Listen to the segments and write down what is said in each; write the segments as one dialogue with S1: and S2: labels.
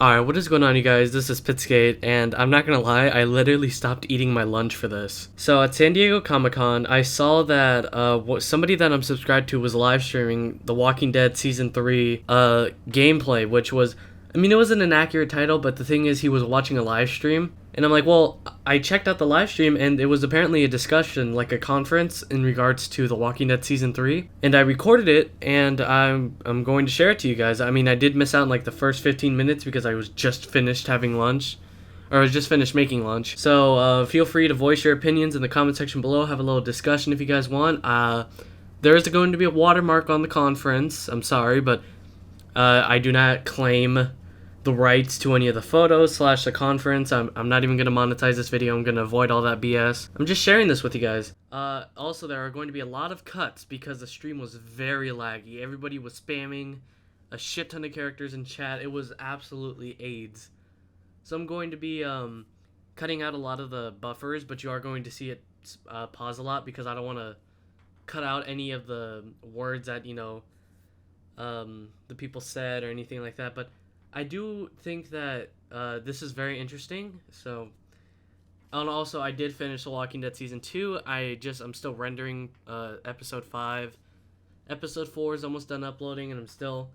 S1: Alright, what is going on, you guys? This is Pitskate, and I'm not gonna lie, I literally stopped eating my lunch for this. So at San Diego Comic-Con, I saw that somebody that I'm subscribed to was live streaming The Walking Dead Season 3 gameplay, which was, I mean, it wasn't an accurate title, but the thing is, he was watching a live stream. And I'm like, well, I checked out the live stream, and it was apparently a discussion, like a conference, in regards to The Walking Dead Season 3. And I recorded it, and I'm going to share it to you guys. I mean, I did miss out on, like, the first 15 minutes because I was just finished having lunch. Or I was just finished making lunch. So, feel free to voice your opinions in the comment section below. Have a little discussion if you guys want. There is going to be a watermark on the conference. I'm sorry, but I do not claim the rights to any of the photos / the conference. I'm not even going to monetize this video. I'm going to avoid all that BS. I'm just sharing this with you guys. Also, there are going to be a lot of cuts because the stream was very laggy. Everybody was spamming a shit ton of characters in chat. It was absolutely AIDS. So I'm going to be cutting out a lot of the buffers, but you are going to see it pause a lot because I don't want to cut out any of the words that, you know, the people said or anything like that. But I do think that this is very interesting. So, and also I did finish The Walking Dead Season 2. I'm still rendering Episode 5. Episode 4 is almost done uploading, and I'm still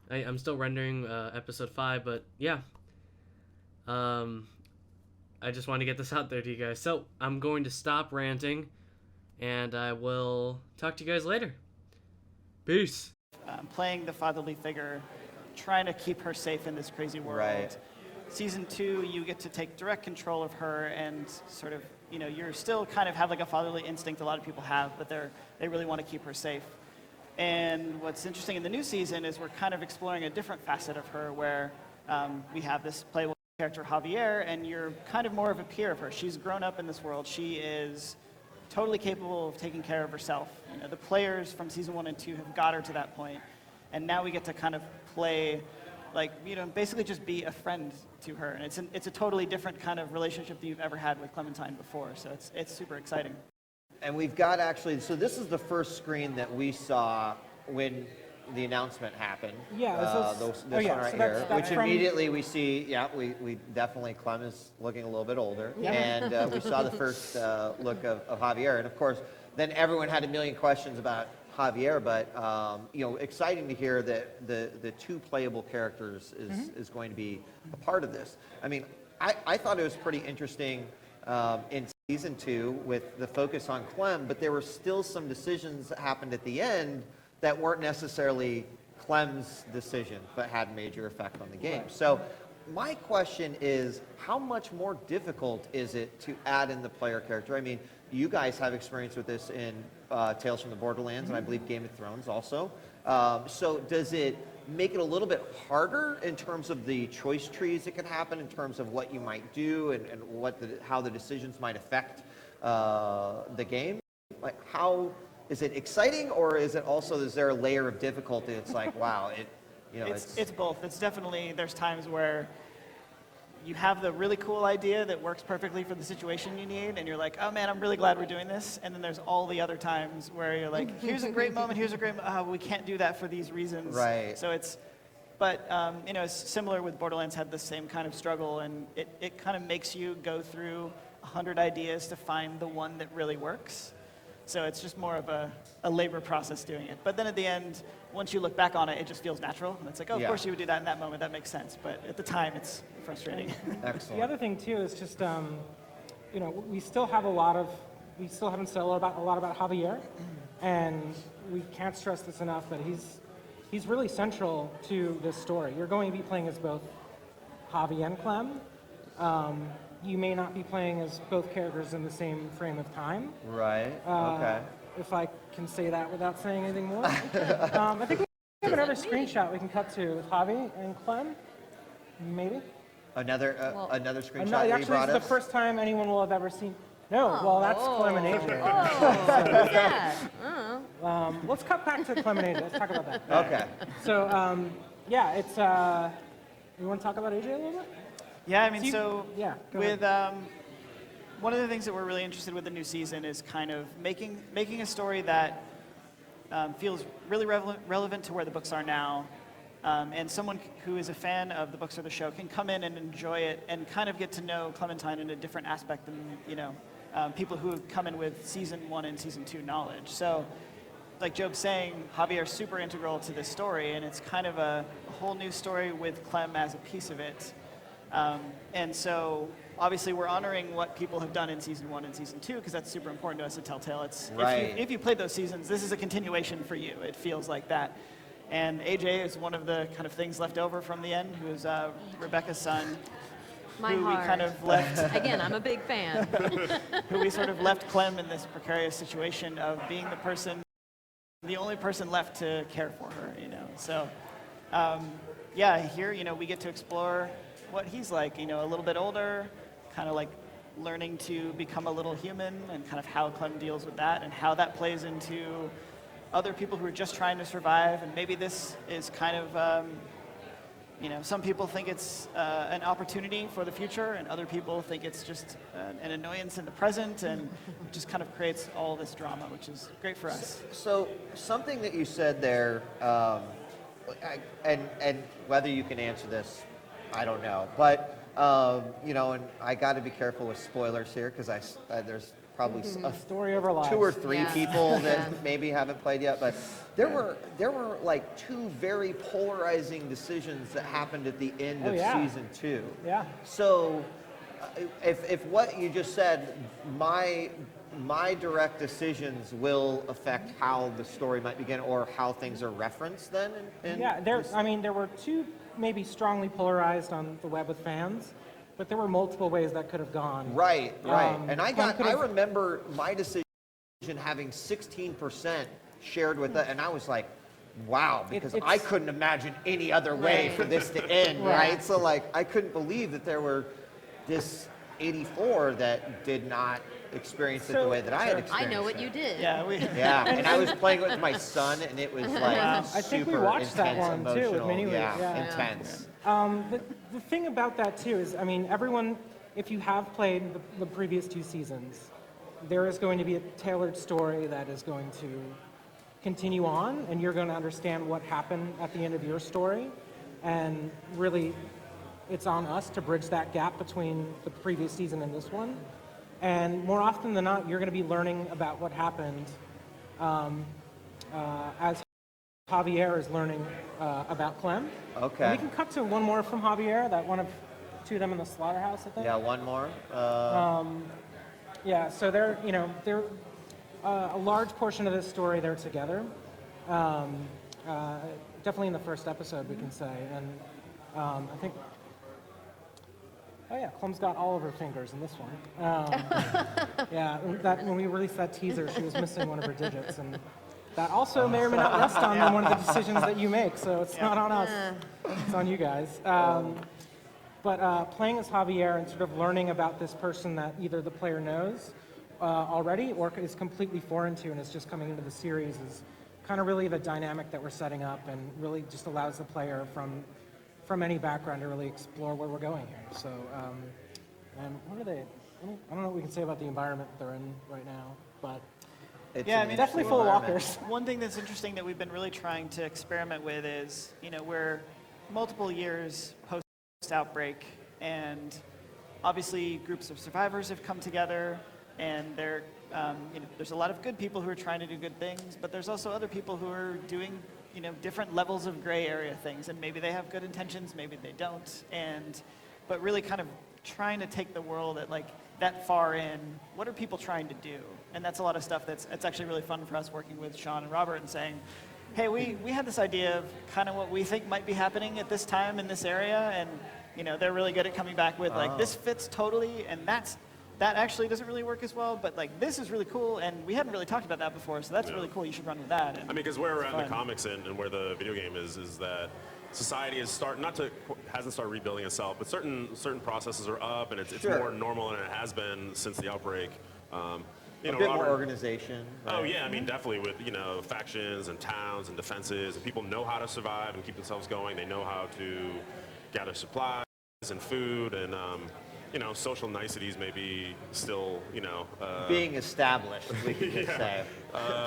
S1: rendering Episode 5. But yeah, I just want to get this out there to you guys. So I'm going to stop ranting, and I will talk to you guys later. Peace.
S2: Playing the fatherly figure, trying to keep her safe in this crazy world.
S3: Right.
S2: Season 2, you get to take direct control of her and sort of, you know, you're still kind of have like a fatherly instinct a lot of people have, but they really want to keep her safe. And what's interesting in the new season is we're kind of exploring a different facet of her where we have this playable character, Javier, and you're kind of more of a peer of her. She's grown up in this world. She is totally capable of taking care of herself. You know, the players from Season 1 and 2 have got her to that point. And now we get to kind of play, like, you know, basically just be a friend to her. And it's a totally different kind of relationship that you've ever had with Clementine before. So it's super exciting.
S3: And we've got actually, so this is the first screen that we saw when the announcement happened.
S4: Yeah,
S3: this one right
S4: so
S3: here,
S4: that's
S3: which immediately we see, yeah, we definitely, Clem is looking a little bit older.
S4: Yeah.
S3: And we saw the first look of Javier. And of course, then everyone had a million questions about Javier, but you know, exciting to hear that the two playable characters is going to be a part of this. I mean, I thought it was pretty interesting in Season 2 with the focus on Clem, but there were still some decisions that happened at the end that weren't necessarily Clem's decision, but had major effect on the game. So my question is, how much more difficult is it to add in the player character? I mean, you guys have experience with this in Tales from the Borderlands, and I believe Game of Thrones also. So does it make it a little bit harder in terms of the choice trees that can happen, in terms of what you might do and how the decisions might affect the game? Like, how is it exciting, or is there a layer of difficulty? It's like, wow,
S2: It's both. It's definitely, there's times where you have the really cool idea that works perfectly for the situation you need, and you're like, oh man, I'm really glad we're doing this. And then there's all the other times where you're like, here's a great moment, we can't do that for these reasons.
S3: Right.
S2: So but you know, it's similar with Borderlands had the same kind of struggle, and it kind of makes you go through 100 ideas to find the one that really works. So it's just more of a labor process doing it. But then at the end, once you look back on it, it just feels natural. And it's like, oh, of course you would do that in that moment. That makes sense. But at the time, it's frustrating.
S3: Excellent.
S4: The other thing too is just, you know, we still haven't said a lot about Javier, and we can't stress this enough that he's really central to this story. You're going to be playing as both Javi and Clem. You may not be playing as both characters in the same frame of time.
S3: Right. Okay.
S4: If I can say that without saying anything more. I think we have another screenshot we can cut to with Javi and Clem. Maybe.
S3: Another screenshot that you
S4: Actually,
S3: brought
S4: it's
S3: us?
S4: the first time anyone will have ever seen. No, well, that's Clem and AJ.
S5: Yeah.
S4: Let's cut back to Clem and AJ. Let's talk about that.
S3: Okay.
S4: So, yeah, it's. You want to talk about AJ a little bit?
S2: Yeah, I mean,
S4: yeah,
S2: with one of the things that we're really interested with the new season is kind of making a story that feels really relevant to where the books are now, And someone who is a fan of the books or the show can come in and enjoy it and kind of get to know Clementine in a different aspect than, people who have come in with season 1 and season 2 knowledge. So, like Job's saying, Javier's super integral to this story, and it's kind of a whole new story with Clem as a piece of it. And so, obviously, we're honoring what people have done in season 1 and season 2, because that's super important to us at Telltale.
S3: Right.
S2: If you played those seasons, this is a continuation for you. It feels like that. And AJ is one of the kind of things left over from the end, who is Rebecca's son.
S5: My
S2: who
S5: heart.
S2: we kind of left.
S5: Again, I'm a big fan.
S2: Who we sort of left Clem in this precarious situation of being the only person left to care for her, So, here, we get to explore what he's like, a little bit older, kind of like learning to become a little human, and kind of how Clem deals with that, and how that plays into other people who are just trying to survive. And maybe this is kind of, some people think it's an opportunity for the future, and other people think it's just an annoyance in the present, and it just kind of creates all this drama, which is great for us.
S3: So something that you said there, and whether you can answer this, I don't know. But and I got to be careful with spoilers here, because there's probably
S4: A story of our lives.
S3: 2 or 3
S5: Yeah.
S3: people that
S5: Yeah.
S3: maybe haven't played yet. But there were like 2 very polarizing decisions that happened at the end of
S4: yeah.
S3: season 2.
S4: Yeah.
S3: So, if what you just said, my direct decisions will affect how the story might begin, or how things are referenced then?
S4: Yeah, there were 2 maybe strongly polarized on the web with fans, but there were multiple ways that could have gone.
S3: Right. And I
S4: could've-
S3: remember my decision having 16% shared with it, and I was like, wow, because I couldn't imagine any other way
S5: Right.
S3: for this to end, right?
S4: Right.
S3: So I couldn't believe that there were this 84 that did not experience it the way that I had
S5: I
S3: experienced
S5: know what you did.
S2: Yeah,
S3: Yeah, and I was playing it with my son, and it was like
S2: Wow.
S4: I think we
S3: super
S4: watched that
S3: intense,
S4: one, too, with
S3: emotional,
S4: Mini Wheels, yeah.
S3: intense.
S4: The thing about that too is, everyone, if you have played the previous 2 seasons, there is going to be a tailored story that is going to continue on, and you're going to understand what happened at the end of your story. And really, it's on us to bridge that gap between the previous season and this one. And more often than not, you're going to be learning about what happened as Javier is learning about Clem.
S3: Okay.
S4: And we can cut to one more from Javier, that one of 2 of them in the slaughterhouse, I think.
S3: Yeah, one more.
S4: Yeah, so they're a large portion of this story, they're together. Definitely in the first episode, we can say. And I think, oh yeah, Clem's got all of her fingers in this one. Yeah, when we released that teaser, she was missing one of her digits. And that also may or may not rest on one of the decisions that you make, so it's not on us. It's on you guys. But playing as Javier and sort of learning about this person that either the player knows already or is completely foreign to and is just coming into the series is kind of really the dynamic that we're setting up, and really just allows the player from any background to really explore where we're going here. So, and what are they? I don't know what we can say about the environment they're in right now, but
S3: It's
S2: Yeah,
S3: an
S2: I mean,
S4: definitely
S3: interesting
S4: full of
S3: environment.
S4: walkers.
S2: One thing that's interesting that we've been really trying to experiment with is, we're multiple years post-outbreak, and obviously groups of survivors have come together, and there's a lot of good people who are trying to do good things, but there's also other people who are doing, different levels of gray area things, and maybe they have good intentions, maybe they don't, but really kind of trying to take the world at that far in. What are people trying to do? And that's a lot of stuff it's actually really fun for us working with Sean and Robert and saying, hey, we had this idea of kind of what we think might be happening at this time in this area, and they're really good at coming back with this fits totally, and that actually doesn't really work as well, but this is really cool, and we hadn't really talked about that before, so that's really cool. You should run with that. And
S6: because where we're at in the
S2: fun.
S6: comics and where the video game is that society hasn't started rebuilding itself, but certain processes are up, and it's
S3: Sure.
S6: more normal than it has been since the outbreak.
S3: A bit more organization.
S6: Oh
S3: right?
S6: yeah, I mean definitely with factions and towns and defenses, and people know how to survive and keep themselves going. They know how to gather supplies and food, and social niceties may be still,
S3: Being established, we could just say.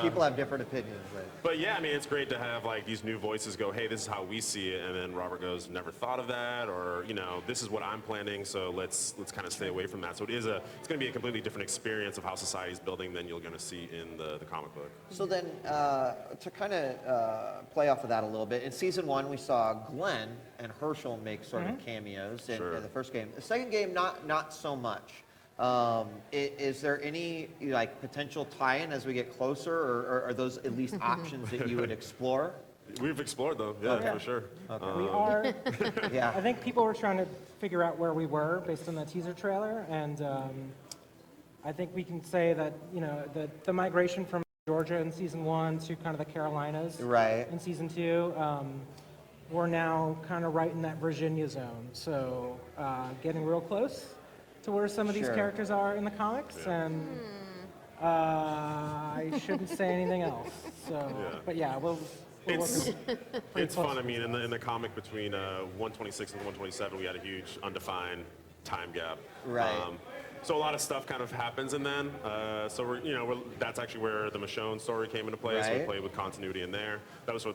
S3: People have different opinions.
S6: But yeah, I mean, it's great to have like these new voices go, hey, this is how we see it, and then Robert goes, never thought of that, or this is what I'm planning, so let's kind of stay away from that. So it's going to be a completely different experience of how society is building than you're going to see in the comic book.
S3: So then, to kind of play off of that a little bit, in season 1 we saw Glenn and Herschel make sort of cameos in the first game. The second game, not so much. Is there any like potential tie-in as we get closer, or are those at least options that you would explore?
S6: We've explored them, yeah, for sure.
S4: We are.
S3: Yeah.
S4: I think people were trying to figure out where we were based on the teaser trailer, and I think we can say that the migration from Georgia in season 1 to kind of the Carolinas
S3: Right.
S4: in season 2, we're now kind of right in that Virginia zone. So getting real close to where some of these
S3: Sure.
S4: characters are in the comics, and I shouldn't say anything else. So, but yeah, we're
S6: It's,
S4: working pretty
S6: it's
S4: close.
S6: fun. I mean, in the comic between 126 and 127, we had a huge undefined time gap.
S3: Right.
S6: So a lot of stuff kind of happens in then. So that's actually where the Michonne story came into play. So we
S3: Right.
S6: played with continuity in there. That was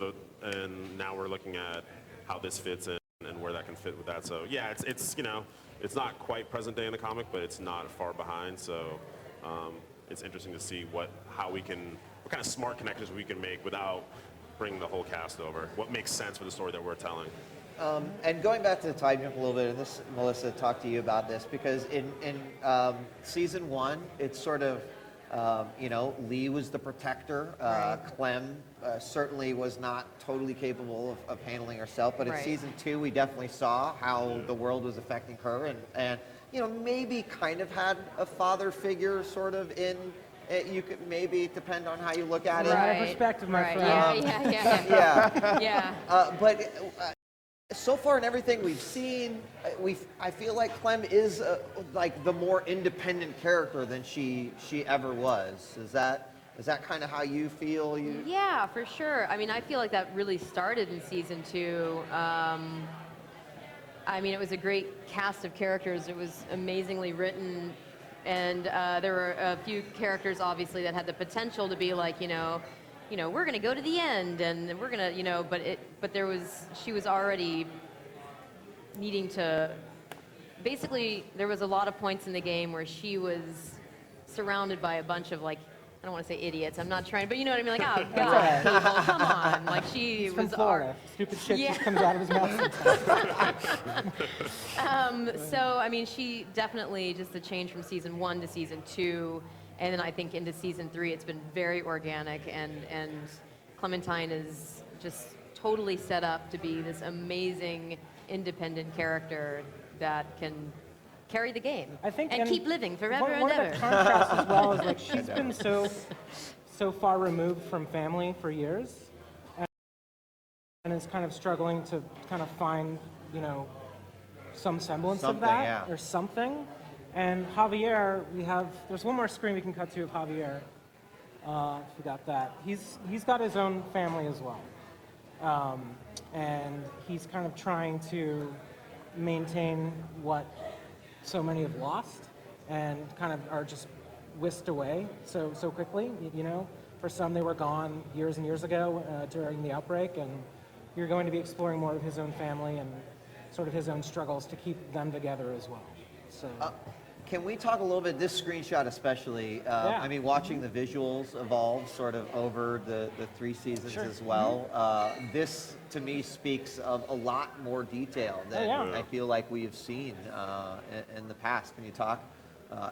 S6: and now we're looking at how this fits in and where that can fit with that. So yeah, it's not quite present day in the comic, but it's not far behind. So it's interesting to see what kind of smart connections we can make without bringing the whole cast over. What makes sense for the story that we're telling.
S3: And going back to the time jump a little bit, and this, Melissa, talked to you about this, because in season 1, it's sort of, Lee was the protector. Clem certainly was not totally capable of handling herself, but in
S5: Right.
S3: season 2, we definitely saw how the world was affecting her, and maybe kind of had a father figure sort of in. You could maybe depend on how you look at it.
S4: Right. Perspective, my
S5: right.
S4: friend.
S5: Yeah.
S3: Yeah. But so far in everything we've seen, I feel like Clem is like the more independent character than she ever was. Is that kind of how you feel?
S5: Yeah, for sure. I mean, I feel like that really started in season 2. I mean, it was a great cast of characters. It was amazingly written, and there were a few characters, obviously, that had the potential to be like, we're going to go to the end, and we're going to, but she was already needing to, basically, there was a lot of points in the game where she was surrounded by a bunch of, like, I don't want to say idiots. I'm not trying, but you know what I mean? Like, oh, God, people, come on. Like, she
S4: He's from
S5: was
S4: Florida. Stupid shit
S5: Yeah.
S4: just comes out of his mouth sometimes.
S5: So, I mean, she definitely, just the change from season 1 to season 2, and then I think into season 3, it's been very organic, and Clementine is just totally set up to be this amazing, independent character that can carry the game
S4: I think,
S5: and keep living forever
S4: one
S5: and
S4: of the
S5: ever.
S4: contrasts as well is like she's been so far removed from family for years, and is kind of struggling to kind of find some semblance of
S3: Something,
S4: that
S3: yeah.
S4: or something. And Javier, there's one more screen we can cut to of Javier. If we got that, he's got his own family as well, and he's kind of trying to maintain what so many have lost and kind of are just whisked away so quickly. For some they were gone years and years ago during the outbreak, and you're going to be exploring more of his own family and sort of his own struggles to keep them together as well. So.
S3: Can we talk a little bit, this screenshot especially, I mean, watching the visuals evolve sort of over the 3 seasons as well, this to me speaks of a lot more detail than I feel like we have seen in the past. Can you talk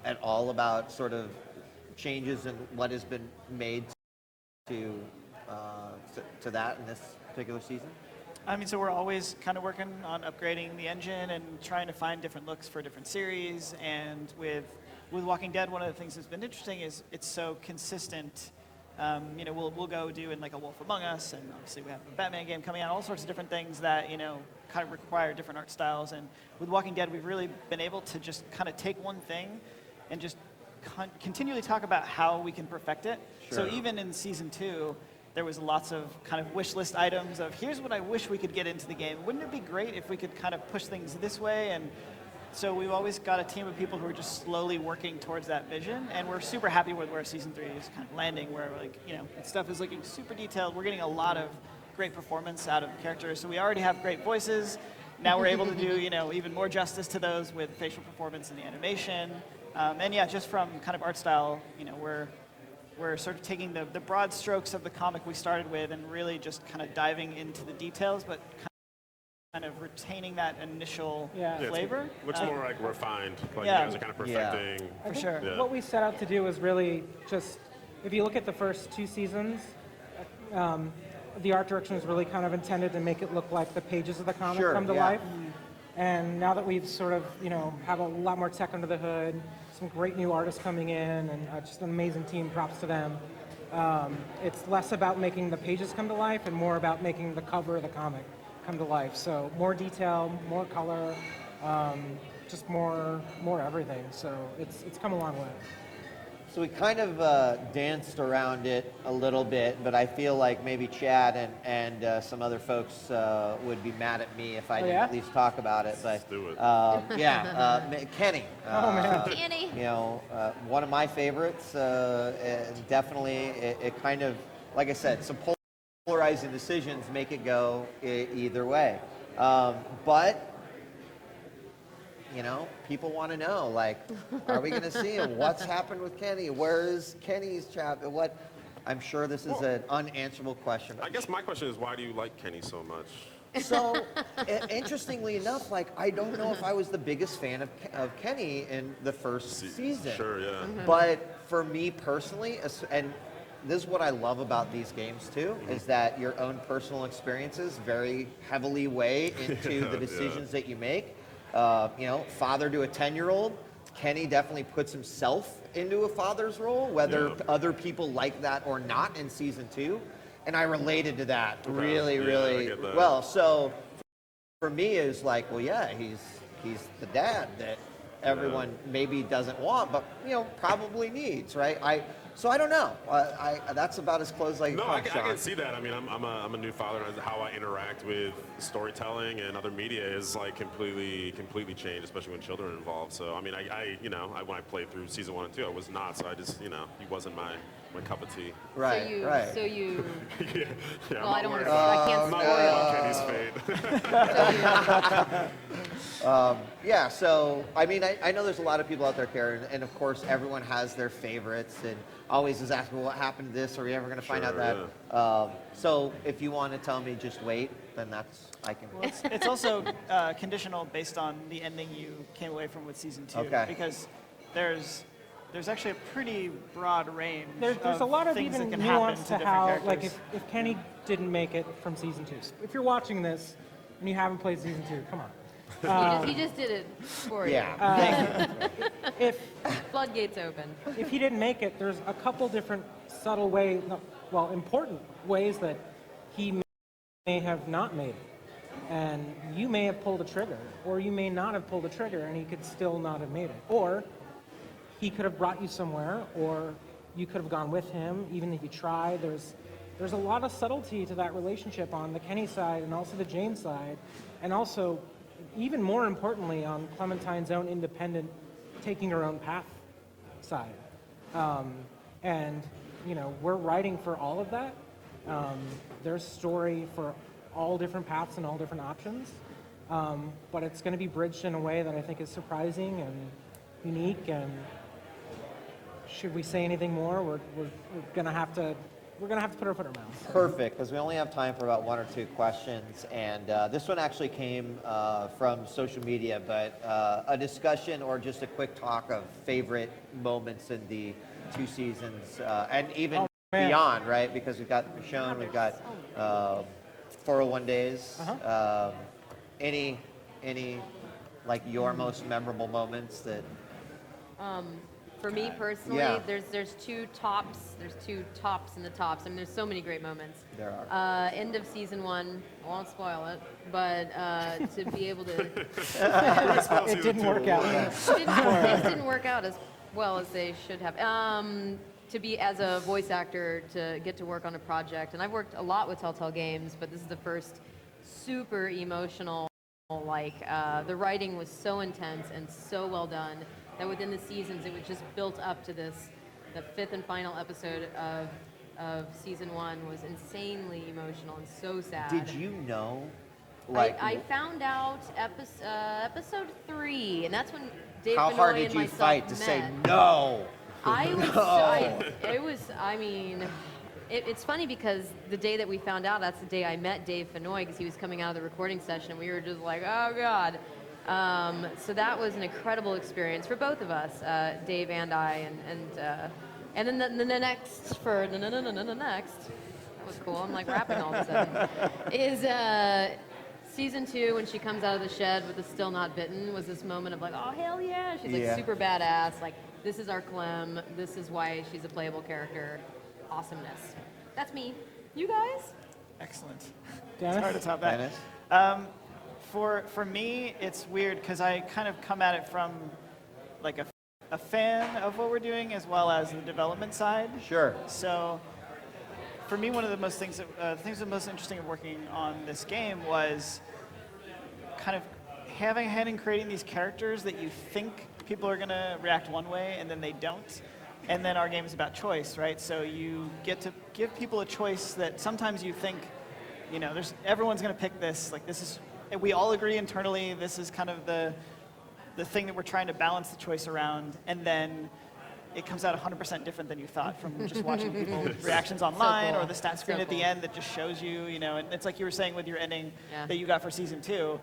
S3: at all about sort of changes in what has been made to that in this particular season?
S2: I mean, so we're always kind of working on upgrading the engine and trying to find different looks for different series. And with Walking Dead, one of the things that's been interesting is it's so consistent. We'll go do in like a Wolf Among Us, and obviously we have a Batman game coming out, all sorts of different things that kind of require different art styles. And with Walking Dead, we've really been able to just kind of take one thing and just continually talk about how we can perfect it.
S3: Sure.
S2: So even in season 2. There was lots of kind of wish list items of here's what I wish we could get into the game. Wouldn't it be great if we could kind of push things this way? And So we've always got a team of people who are just slowly working towards that vision, and we're super happy with where season 3 is kind of landing, where like, stuff is looking super detailed. We're getting a lot of great performance out of characters. So we already have great voices. Now we're able to do, even more justice to those with facial performance and the animation. And yeah, just from kind of art style, we're sort of taking the broad strokes of the comic we started with and really just kind of diving into the details, but kind of retaining that initial flavor.
S6: Which more like refined, like
S2: Yeah.
S6: you guys are kind of perfecting.
S2: For sure.
S6: Yeah.
S4: What we set out to do was really just, if you look at the first 2 seasons, the art direction was really kind of intended to make it look like the pages of the comic
S3: Sure,
S4: come to
S3: yeah.
S4: life. And now that we've sort of, have a lot more tech under the hood, some great new artists coming in, and just an amazing team, props to them. It's less about making the pages come to life and more about making the cover of the comic come to life. So more detail, more color, just more everything. So it's come a long way.
S3: So we kind of danced around it a little bit, but I feel like maybe Chad and some other folks would be mad at me if I didn't
S4: yeah?
S3: at least talk about it. But
S6: Let's do it.
S3: Kenny.
S4: Oh, man.
S5: Danny.
S3: One of my favorites. And definitely, it kind of, like I said, some polarizing decisions make it go either way. But people want to know, like, are we going to see him? What's happened with Kenny? Where is Kenny's chapter? I'm sure this is an unanswerable question.
S6: I guess my question is, why do you like Kenny so much?
S3: So, interestingly enough, like, I don't know if I was the biggest fan of Kenny in the first season.
S6: Sure, yeah.
S3: But for me personally, and this is what I love about these games too, is that your own personal experiences very heavily weigh into the decisions that you make. Father to a 10-year-old, Kenny definitely puts himself into a father's role, whether other people like that or not in season 2. And I related to that really well. So for me, it's like, well, yeah, he's the dad that everyone maybe doesn't want, but probably needs, right? So I don't know. That's about as close as I can
S6: No,
S3: come,
S6: I
S3: Sean.
S6: can see that. I mean, I'm a new father, and how I interact with storytelling and other media is like completely changed, especially when children are involved. So I mean, when I played through season 1 and 2, I was not. So I just, he wasn't my cup of tea.
S3: Right, right.
S5: So you.
S6: yeah,
S5: Well,
S6: I'm
S5: I don't want to.
S6: not
S5: I
S6: I'm
S5: can't
S6: not worried
S5: spoil.
S6: about Kenny's fate.
S3: Yeah, so I mean, I know there's a lot of people out there, Karen, and of course everyone has their favorites and always is asking, well, what happened to this? Are we ever going to find out that? So if you want to tell me just wait, then I can.
S2: Well, it's also conditional based on the ending you came away from with season 2.
S3: Okay.
S2: Because there's actually a pretty broad range.
S4: There's a lot of
S2: things
S4: even
S2: that can happen
S4: nuance to
S2: different
S4: how,
S2: characters.
S4: like, if Kenny didn't make it from season 2, if you're watching this and you haven't played season 2, come on.
S5: He just did it for you.
S3: Yeah.
S4: If
S5: Floodgates open.
S4: if he didn't make it, there's a couple different subtle ways, important ways that he may have not made it. And you may have pulled a trigger, or you may not have pulled a trigger, and he could still not have made it. Or he could have brought you somewhere, or you could have gone with him, even if you tried. There's a lot of subtlety to that relationship on the Kenny side and also the Jane side, and also, even more importantly, on Clementine's own independent, taking her own path side. And, we're writing for all of that. There's story for all different paths and all different options. But it's going to be bridged in a way that I think is surprising and unique. And should we say anything more, we're going to have to put our foot in our mouth.
S3: Perfect, because we only have time for about 1 or 2 questions, and this one actually came from social media, but a discussion or just a quick talk of favorite moments in the 2 seasons, and even beyond, right? Because we've got Michonne, we've got 401 Days. Any like your most memorable moments that?
S5: For me personally,
S3: Yeah.
S5: there's 2 tops. There's 2 tops in the tops. I mean, there's so many great moments.
S3: There are.
S5: End of season 1. I won't spoil it, but to be able to,
S4: It didn't work out.
S5: things didn't work out as well as they should have. To be as a voice actor, to get to work on a project, and I've worked a lot with Telltale Games, but this is the first super emotional Like the writing was so intense and so well done that within the seasons it was just built up to this. The 5th and final episode of season 1 was insanely emotional and so sad.
S3: Did you know? Like,
S5: I found out episode 3, and that's when Dave
S3: how
S5: Benoit
S3: hard
S5: and
S3: did you
S5: myself
S3: fight to
S5: met.
S3: say no?
S5: I was, it was, I mean, it's funny because the day that we found out, that's the day I met Dave Benoit because he was coming out of the recording session, and we were just like, oh God. So that was an incredible experience for both of us, Dave and I, and then the next that was cool. I'm like rapping all of a sudden. Is season 2 when she comes out of the shed with the still not bitten was this moment of like, oh hell yeah, she's like super badass. Like this is our Clem. This is why she's a playable character. Awesomeness. That's me. You guys?
S2: Excellent.
S4: Dennis?
S2: It's hard to top that.
S3: Dennis?
S2: For me, it's weird because I kind of come at it from like a fan of what we're doing as well as the development side.
S3: Sure.
S2: So for me, one of the most things that things that were most interesting of working on this game was kind of having a hand in creating these characters that you think people are going to react one way and then they don't. And then our game is about choice, right? So you get to give people a choice that sometimes you think, you know, everyone's going to pick this. Like this is, we all agree internally, this is kind of the thing that we're trying to balance the choice around. And then it comes out 100% different than you thought from just watching people's reactions online
S5: cool.
S2: or the stat screen
S5: So
S2: at the
S5: cool.
S2: end that just shows you, you know, and it's like you were saying with your ending
S5: Yeah.
S2: that you got for season 2.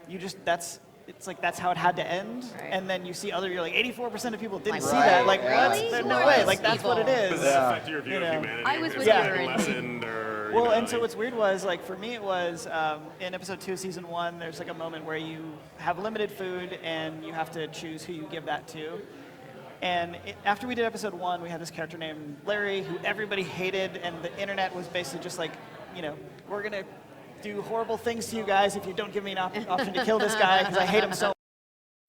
S2: You just, it's like that's how it had to end.
S5: Right.
S2: And then you see you're like 84% of people didn't
S5: Like,
S2: see that. Like,
S5: really?
S2: what?
S5: Who
S2: There's no
S5: are
S2: way.
S5: these
S2: Like, that's what it
S5: people?
S2: is.
S6: Does this affect your view
S2: You
S6: of
S2: know.
S6: humanity?
S5: I was
S6: Is
S5: with
S6: it
S5: you,
S6: like a
S5: Aaron.
S6: lesson or,
S2: Well,
S6: know,
S2: and so what's weird was, like, for me it was, in episode 2 of season 1, there's like a moment where you have limited food and you have to choose who you give that to. And after we did episode 1, we had this character named Larry who everybody hated, and the internet was basically just like, you know, we're gonna do horrible things to you guys if you don't give me an option to kill this guy because I hate him so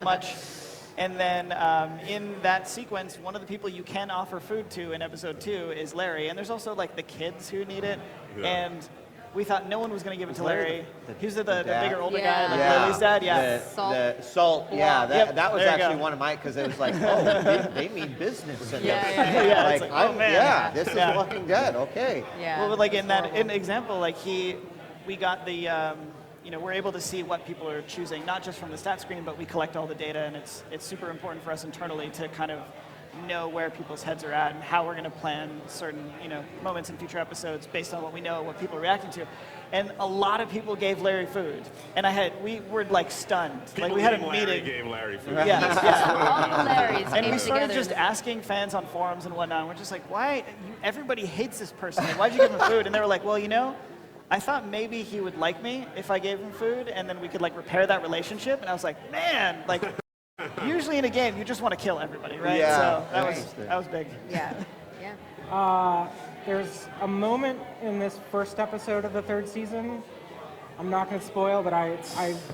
S2: much. And then in that sequence, one of the people you can offer food to in episode 2 is Larry. And there's also like the kids who need it.
S6: Yeah.
S2: And we thought no one was going to give it to
S3: Larry
S2: Larry.
S3: the
S2: He's the
S3: dad?
S2: bigger, older
S5: Yeah.
S2: guy, like Lily's dad. Yeah.
S3: The salt, yeah,
S2: Yep,
S3: that was
S2: there you
S3: actually
S2: go.
S3: one of my, because it was like, oh, they mean business. And
S5: Yeah,
S3: everything.
S5: yeah,
S2: yeah.
S3: Like,
S2: It's like, oh, man.
S3: this is
S2: Yeah.
S3: Walking Dead, okay.
S5: Yeah.
S2: Well, like in
S5: it's
S2: that
S5: horrible.
S2: example, like we got the, you know, we're able to see what people are choosing, not just from the stat screen, but we collect all the data, and it's super important for us internally to kind of know where people's heads are at and how we're going to plan certain, you know, moments in future episodes based on what we know, what people are reacting to. And a lot of people gave Larry food, and we were like stunned.
S6: People
S2: Like we had a
S6: named Larry
S2: meeting.
S6: gave Larry food.
S2: Yeah, yeah.
S5: All the Larrys
S2: And
S5: came
S2: we started
S5: together
S2: just
S5: in
S2: asking fans on forums and whatnot. And we're just like, why? Everybody hates this person. Like, why'd you give him food? And they were like, well, you know, I thought maybe he would like me if I gave him food, and then we could like repair that relationship. And I was like, man, like usually in a game you just want to kill everybody, right?
S3: Yeah,
S2: So
S3: that's-
S2: that was big.
S5: Yeah. Yeah.
S4: There's a moment in this first episode of the 3rd season. I'm not going to spoil, but I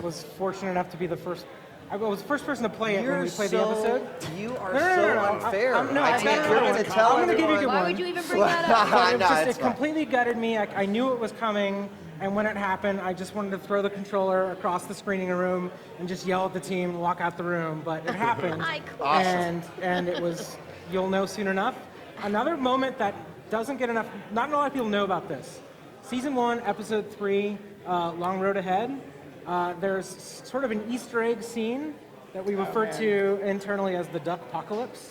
S4: was fortunate enough to be the first. I was the first person to play it when we played the episode.
S3: You are
S4: No, no, no,
S3: so
S4: no,
S3: unfair.
S4: I'm- no,
S3: I
S4: I've
S3: think
S4: got
S3: you're
S4: it.
S3: going to tell
S4: I'm gonna give you a good
S5: Why
S4: one.
S5: would you even bring that up?
S4: But
S3: No,
S4: it
S3: it's fine.
S4: completely gutted me. I knew it was coming, and when it happened, I just wanted to throw the controller across the screening room and just yell at the team and walk out the room. But it happened,
S5: Awesome.
S4: and it was. You'll know soon enough. Another moment that doesn't get enough. Not a lot of people know about this. Season 1, episode 3, Long Road Ahead. There's sort of an Easter egg scene that we refer to internally as the Duck Apocalypse.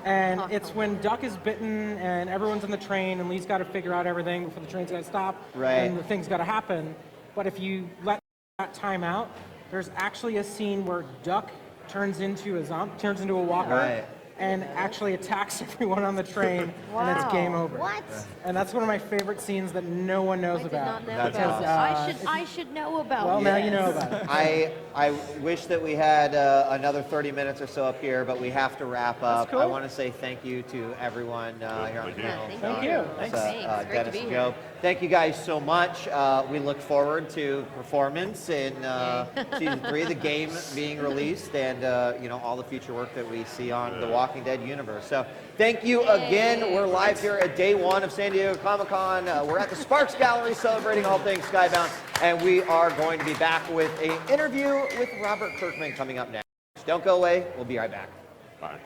S4: And it's when Duck is bitten and everyone's on the train and Lee's got to figure out everything before the train's got to stop
S3: Right.
S4: and the thing's got to happen. But if you let that time out, there's actually a scene where Duck turns into a walker
S3: Right.
S4: and actually attacks everyone on the train and it's game over.
S5: What?
S4: And that's one of my favorite scenes that no one knows
S5: I did
S4: about.
S5: not know
S3: That's
S5: about.
S3: awesome.
S5: I should know about.
S4: Well, now
S5: this.
S4: you know about it.
S3: I wish that we had another 30 minutes or so up here, but we have to wrap up.
S4: cool.
S3: I want to say thank you to everyone here on the
S6: Thank you.
S3: panel.
S5: Thank
S4: Thank
S5: you.
S4: you.
S5: Thanks.
S3: So,
S5: Thanks. Great
S3: Dennis
S5: to be
S3: and
S5: here.
S3: Joe. Thank you guys so much. We look forward to performance in season 3, the game being released, and all the future work that we see on the Walking Dead universe. So thank you again. We're live here at day 1 of San Diego Comic-Con. We're at the Sparks Gallery celebrating all things Skybound, and we are going to be back with an interview with Robert Kirkman coming up next. Don't go away. We'll be right back.
S6: Bye.